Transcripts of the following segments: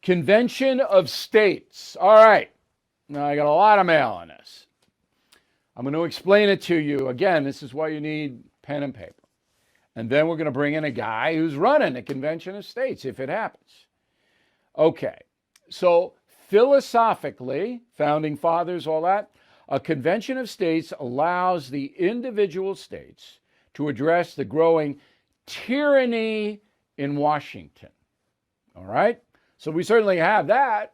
Convention of States. All right. Now, I got a lot of mail on this. I'm going to explain it to you. Again, this is why you need pen and paper. And then we're going to bring in a guy who's running the Convention of States, if it happens. Okay. So, philosophically, founding fathers, all that, a Convention of States allows the individual states to address the growing tyranny in Washington. All right? So we certainly have that.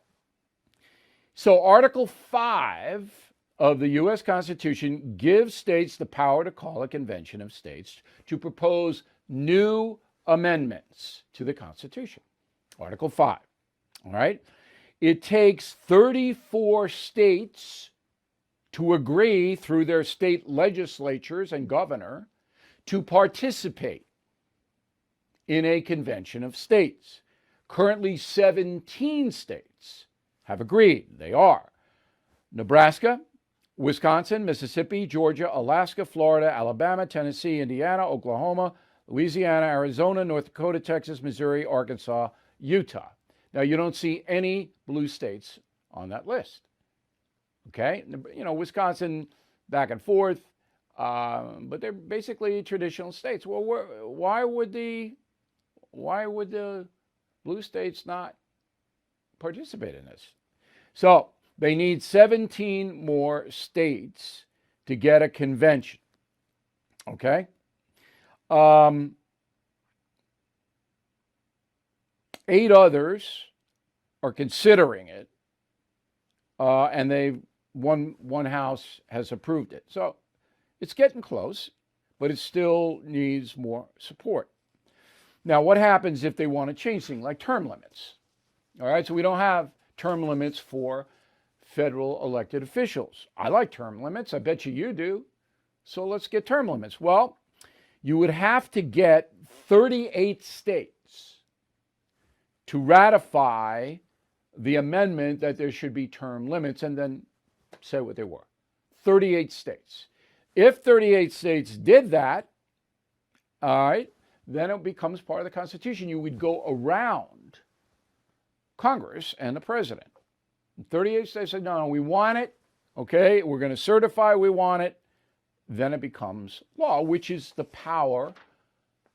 So Article 5 of the U.S. Constitution gives states the power to call a convention of states to propose new amendments to the Constitution. Article 5. All right? It takes 34 states to agree through their state legislatures and governor to participate in a convention of states. Currently, 17 states have agreed. They are Nebraska, Wisconsin, Mississippi, Georgia, Alaska, Florida, Alabama, Tennessee, Indiana, Oklahoma, Louisiana, Arizona, North Dakota, Texas, Missouri, Arkansas, Utah. Now, you don't see any blue states on that list. Okay? You know, Wisconsin, back and forth, but they're basically traditional states. Well, why would the blue states not participate in this? So they need 17 more states to get a convention. Okay? 8 others are considering it, and one house has approved it. So it's getting close, but it still needs more support. Now, what happens if they want to change things like term limits? All right, so we don't have term limits for federal elected officials. I like term limits. I bet you do. So let's get term limits. Well, you would have to get 38 states to ratify the amendment that there should be term limits and then say what they were. 38 states. If 38 states did that, all right, then it becomes part of the Constitution. You would go around Congress and the president. 38 states said, no, we want it. Okay, we're going to certify we want it. Then it becomes law, which is the power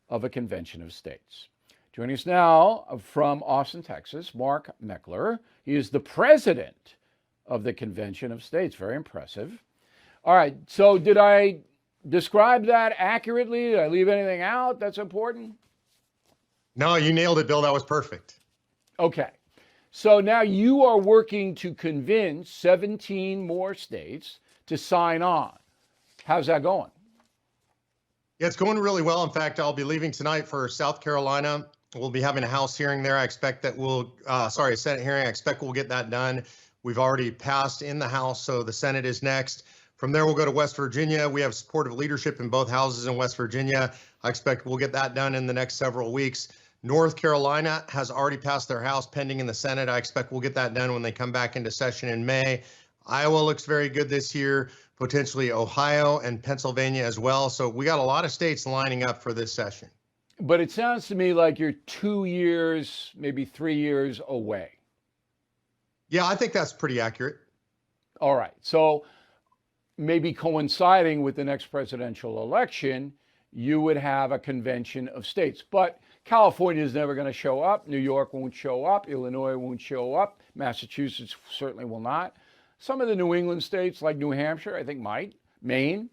of a convention of states. Joining us now from Austin, Texas, Mark Meckler. He is the president of the Convention of States. Very impressive. All right, so did I describe that accurately? Did I leave anything out that's important? No, you nailed it, Bill. That was perfect. Okay. So now you are working to convince 17 more states to sign on. How's that going? Yeah, it's going really well. In fact, I'll be leaving tonight for South Carolina. We'll be having a House hearing there. I expect that a Senate hearing. I expect we'll get that done. We've already passed in the House, so the Senate is next. From there, we'll go to West Virginia. We have supportive leadership in both houses in West Virginia. I expect we'll get that done in the next several weeks. North Carolina has already passed their House, pending in the Senate. I expect we'll get that done when they come back into session in May. Iowa looks very good this year, potentially Ohio and Pennsylvania as well. So we got a lot of states lining up for this session. But it sounds to me like you're 2 years, maybe 3 years away. Yeah, I think that's pretty accurate. All right. So maybe coinciding with the next presidential election, you would have a convention of states. But California is never going to show up. New York won't show up. Illinois won't show up. Massachusetts certainly will not. Some of the New England states like New Hampshire, I think might. Maine.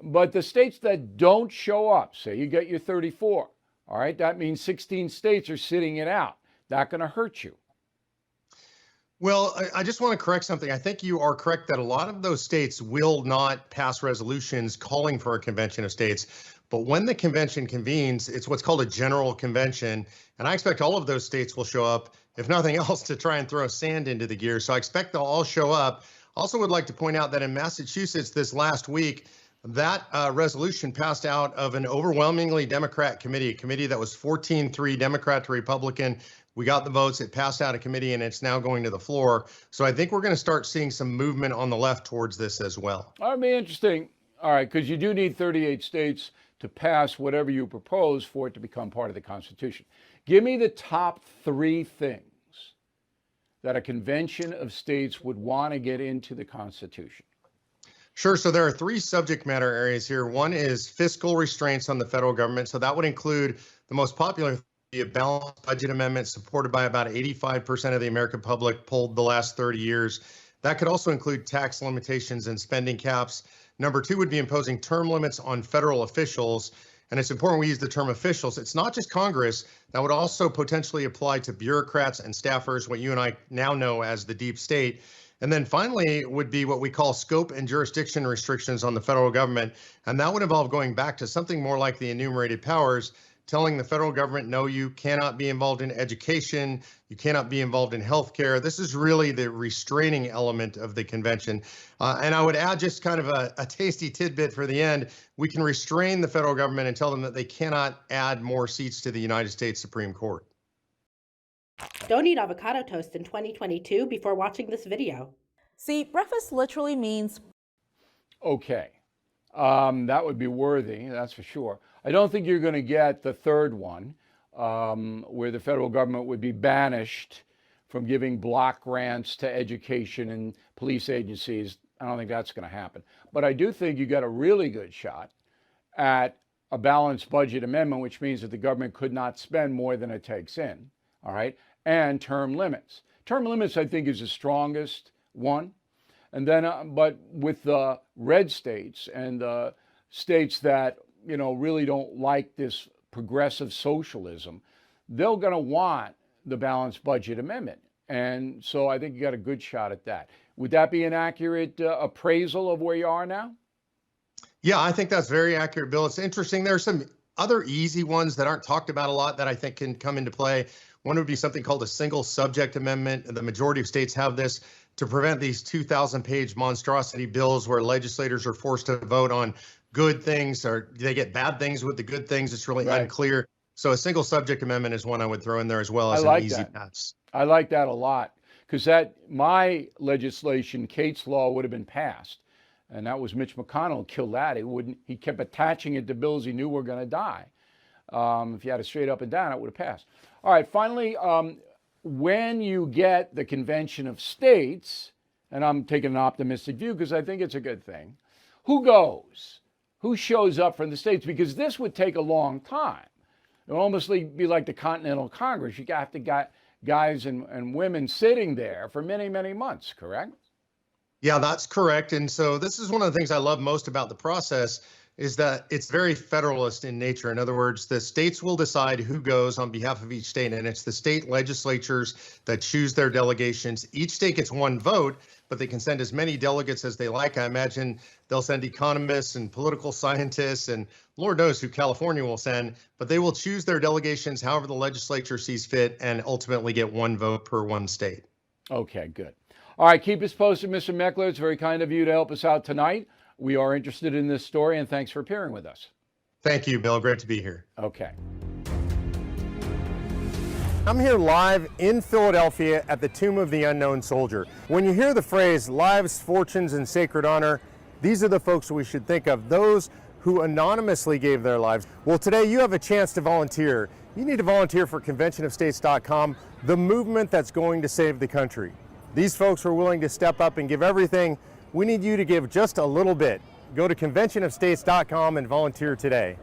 But the states that don't show up, say you get your 34, all right, that means 16 states are sitting it out. That's going to hurt you. Well, I just want to correct something. I think you are correct that a lot of those states will not pass resolutions calling for a convention of states. But when the convention convenes, it's what's called a general convention. And I expect all of those states will show up, if nothing else, to try and throw sand into the gear. So I expect they'll all show up. Also would like to point out that in Massachusetts this last week, that resolution passed out of an overwhelmingly Democrat committee, a committee that was 14-3 Democrat to Republican. We got the votes, it passed out of committee, and it's now going to the floor. So I think we're going to start seeing some movement on the left towards this as well. That'd be interesting. All right, because you do need 38 states to pass whatever you propose for it to become part of the Constitution. Give me the top 3 things that a convention of states would want to get into the Constitution. Sure. So there are 3 subject matter areas here. One is fiscal restraints on the federal government. So that would include the most popular, a balanced budget amendment supported by about 85% of the American public polled the last 30 years. That could also include tax limitations and spending caps. Number 2 would be imposing term limits on federal officials. And it's important we use the term officials. It's not just Congress. That would also potentially apply to bureaucrats and staffers, what you and I now know as the deep state. And then finally would be what we call scope and jurisdiction restrictions on the federal government. And that would involve going back to something more like the enumerated powers, telling the federal government, no, you cannot be involved in education, you cannot be involved in healthcare. This is really the restraining element of the convention. And I would add just kind of a tasty tidbit for the end. We can restrain the federal government and tell them that they cannot add more seats to the United States Supreme Court. Don't eat avocado toast in 2022 before watching this video. See, breakfast literally means... Okay, that would be worthy, that's for sure. I don't think you're going to get the third one, where the federal government would be banished from giving block grants to education and police agencies. I don't think that's going to happen. But I do think you got a really good shot at a balanced budget amendment, which means that the government could not spend more than it takes in, all right? And term limits. Term limits, I think, is the strongest one. And then, but with the red states and the states that, you know, really don't like this progressive socialism, they're going to want the balanced budget amendment. And so I think you got a good shot at that. Would that be an accurate appraisal of where you are now? Yeah, I think that's very accurate, Bill. It's interesting. There are some other easy ones that aren't talked about a lot that I think can come into play. One would be something called a single subject amendment. The majority of states have this to prevent these 2,000-page monstrosity bills where legislators are forced to vote on good things, or they get bad things with the good things. It's really unclear. So a single subject amendment is one I would throw in there as well as an easy pass. I like that a lot, because that my legislation, Kate's Law, would have been passed. And that was Mitch McConnell killed that. He kept attaching it to bills he knew were going to die. If you had it straight up and down, it would have passed. All right, finally, when you get the convention of states, and I'm taking an optimistic view because I think it's a good thing, who goes? Who shows up from the states? Because this would take a long time. It would almost be like the Continental Congress. You have to get guys and women sitting there for many, many months, correct? Yeah, that's correct. And so this is one of the things I love most about the process is that it's very federalist in nature. In other words, the states will decide who goes on behalf of each state, and it's the state legislatures that choose their delegations. Each state gets one vote, but they can send as many delegates as they like. I imagine they'll send economists and political scientists, and Lord knows who California will send, but they will choose their delegations however the legislature sees fit and ultimately get one vote per one state. Okay, good. All right, keep us posted, Mr. Meckler. It's very kind of you to help us out tonight. We are interested in this story, and thanks for appearing with us. Thank you, Bill. Great to be here. Okay. I'm here live in Philadelphia at the Tomb of the Unknown Soldier. When you hear the phrase lives, fortunes, and sacred honor, these are the folks we should think of, those who anonymously gave their lives. Well, today you have a chance to volunteer. You need to volunteer for conventionofstates.com, the movement that's going to save the country. These folks were willing to step up and give everything. We need you to give just a little bit. Go to conventionofstates.com and volunteer today.